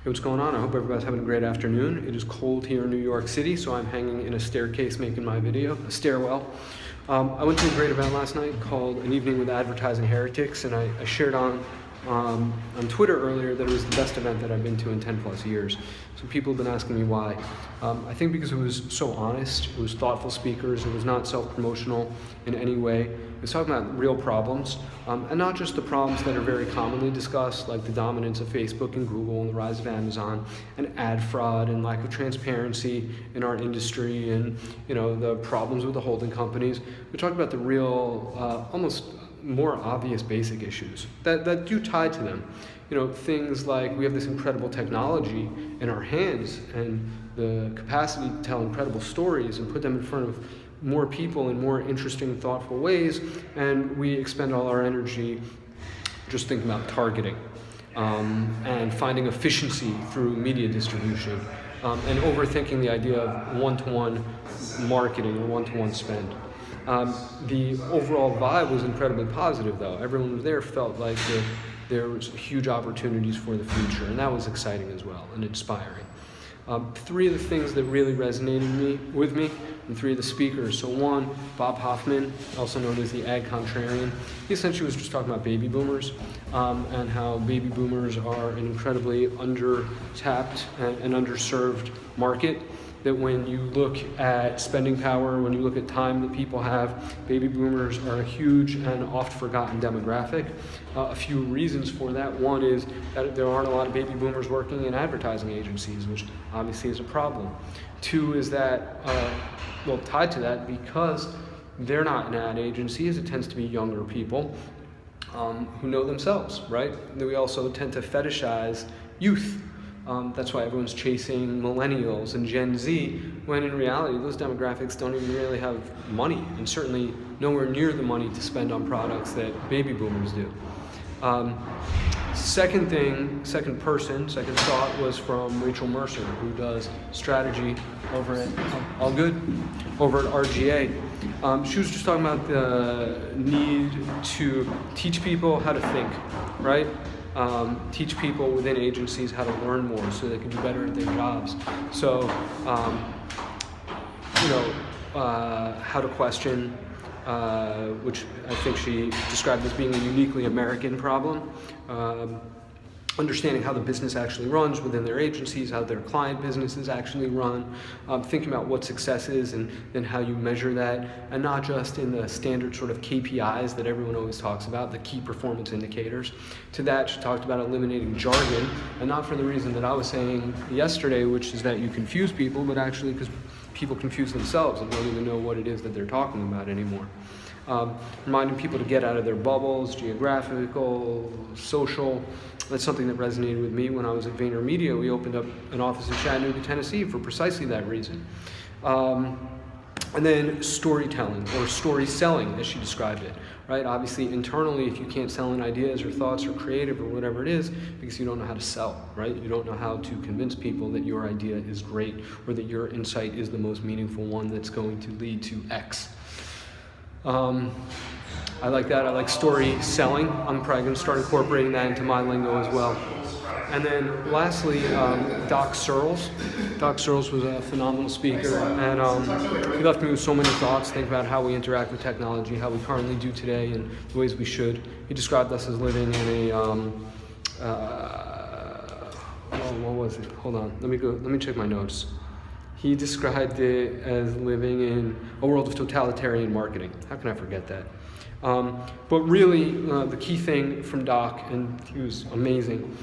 Hey, what's going on? I hope everybody's having a great afternoon. It is cold here in New York City, so I'm hanging in a staircase making my video, a stairwell. I went to a great event last night called An Evening with Advertising Heretics, and I shared on Twitter earlier that it was the best event that I've been to in 10 plus years. So people have been asking me why. I think because it was so honest, it was thoughtful speakers, it was not self-promotional in any way. It was talking about real problems, and not just the problems that are very commonly discussed, like the dominance of Facebook and Google and the rise of Amazon, and ad fraud and lack of transparency in our industry, and the problems with the holding companies. We talked about the real, almost more obvious basic issues that do tie to them. Things like we have this incredible technology in our hands and the capacity to tell incredible stories and put them in front of more people in more interesting, thoughtful ways, and we expend all our energy just thinking about targeting and finding efficiency through media distribution and overthinking the idea of one-to-one marketing or one-to-one spend. The overall vibe was incredibly positive, though. Everyone there felt like there was huge opportunities for the future, and that was exciting as well and inspiring. Three of the things that really resonated with me, and three of the speakers. So one, Bob Hoffman, also known as the Ag Contrarian, he essentially was just talking about baby boomers and how baby boomers are an incredibly under-tapped and underserved market. That when you look at spending power, when you look at time that people have, baby boomers are a huge and oft-forgotten demographic. A few reasons for that. One is that there aren't a lot of baby boomers working in advertising agencies, which obviously is a problem. Two is that, tied to that, because they're not in ad agencies, it tends to be younger people who know themselves, right? We also tend to fetishize youth. That's why everyone's chasing millennials and Gen Z, when in reality those demographics don't even really have money, and certainly nowhere near the money to spend on products that baby boomers do. Second thought was from Rachel Mercer, who does strategy over at RGA. She was just talking about the need to teach people how to think, right? Teach people within agencies how to learn more so they can do better at their jobs. So, how to question, which I think she described as being a uniquely American problem. Understanding how the business actually runs within their agencies, how their client businesses actually run, thinking about what success is and then how you measure that, and not just in the standard sort of KPIs that everyone always talks about, the key performance indicators. To that, she talked about eliminating jargon, and not for the reason that I was saying yesterday, which is that you confuse people, but actually because people confuse themselves and don't even know what it is that they're talking about anymore. Reminding people to get out of their bubbles, geographical, social. That's something that resonated with me when I was at VaynerMedia. We opened up an office in Chattanooga, Tennessee for precisely that reason. And then storytelling, or story selling, as she described it, right? Obviously, internally, if you can't sell in ideas or thoughts or creative or whatever it is, because you don't know how to sell, right? You don't know how to convince people that your idea is great or that your insight is the most meaningful one that's going to lead to X. I like that. I like story selling. I'm probably going to start incorporating that into my lingo as well. And then lastly, Doc Searles. Doc Searles was a phenomenal speaker, and he left me with so many thoughts. Think about how we interact with technology, how we currently do today, and the ways we should. He described us as living in what was it? Hold on. Let me check my notes. He described it as living in a world of totalitarian marketing. How can I forget that? But really, the key thing from Doc, and he was amazing,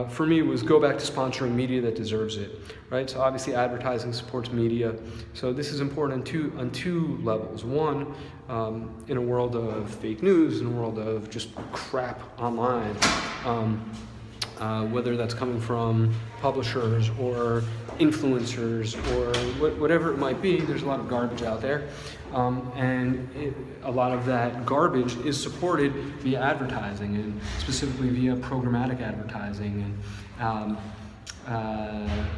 for me was go back to sponsoring media that deserves it, right? So obviously advertising supports media. So this is important on two levels. One, in a world of fake news, in a world of just crap online, whether that's coming from publishers or influencers or whatever it might be, there's a lot of garbage out there. A lot of that garbage is supported via advertising, and specifically via programmatic advertising. And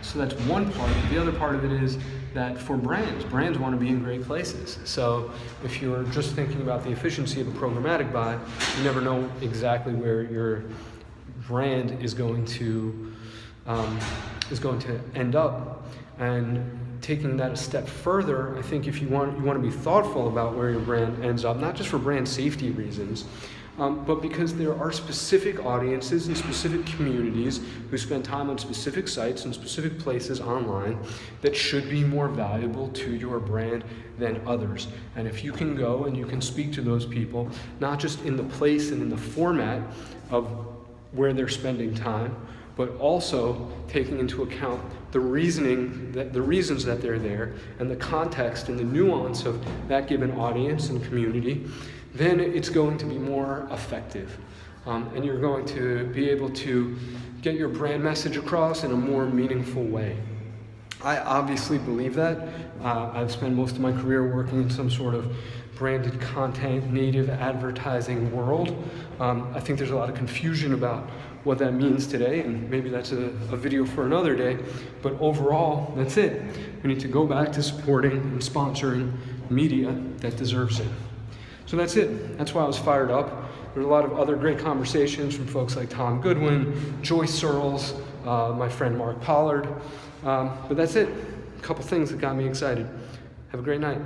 so that's one part. The other part of it is that for brands want to be in great places. So if you're just thinking about the efficiency of a programmatic buy, you never know exactly where your brand is going to is going to end up. And taking that a step further, I think if you want to be thoughtful about where your brand ends up, not just for brand safety reasons, but because there are specific audiences and specific communities who spend time on specific sites and specific places online that should be more valuable to your brand than others. And if you can go and you can speak to those people, not just in the place and in the format of where they're spending time, but also taking into account the reasons that they're there and the context and the nuance of that given audience and community, then it's going to be more effective. And you're going to be able to get your brand message across in a more meaningful way. I obviously believe that. I've spent most of my career working in some sort of branded content, native advertising world. I think there's a lot of confusion about what that means today, and maybe that's a video for another day, but overall, that's it. We need to go back to supporting and sponsoring media that deserves it. So that's it. That's why I was fired up. There's a lot of other great conversations from folks like Tom Goodwin, Joyce Searles, my friend Mark Pollard, but that's it. A couple things that got me excited. Have a great night.